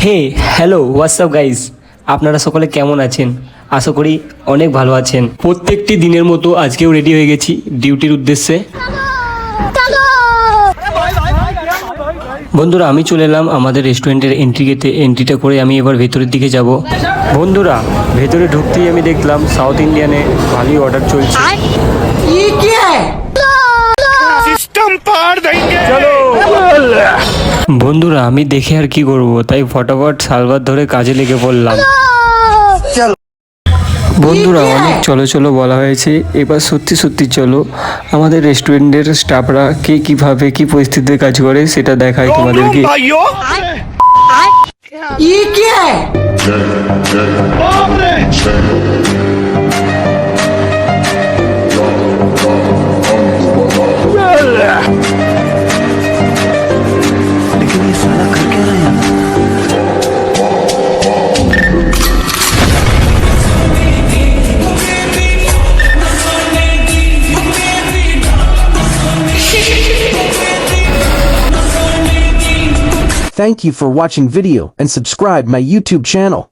হে hello WhatsApp guys, আপনারা সকলে কেমন আছেন? আশা করি অনেক ভালো আছেন। প্রত্যেকটি দিনের মতো আজকেও রেডি হয়ে গেছি ডিউটির উদ্দেশ্যে। বন্ধুরা, আমি চলে এলাম আমাদের রেস্টুরেন্টের এন্ট্রি গেটে। এন্ট্রিটা করে আমি এবার ভেতরের দিকে যাব। বন্ধুরা, ভেতরে ঢুকতেই আমি দেখলাম সাউথ ইন্ডিয়ানে ভালোই অর্ডার চলছে। বন্ধুরা, আমি দেখে আর কি করব, তাই ফটাফট সালবার ধরে কাজে লেগে পড়লাম। বন্ধুরা, অনেক চলো চলো বলা হয়েছে, এবার সত্যি সত্যি চলো আমাদের রেস্টুরেন্টের স্টাফরা কে কিভাবে কি পরিস্থিতিতে কাজ করে সেটা দেখায় তোমাদেরকে। Thank you for watching video and subscribe my YouTube channel.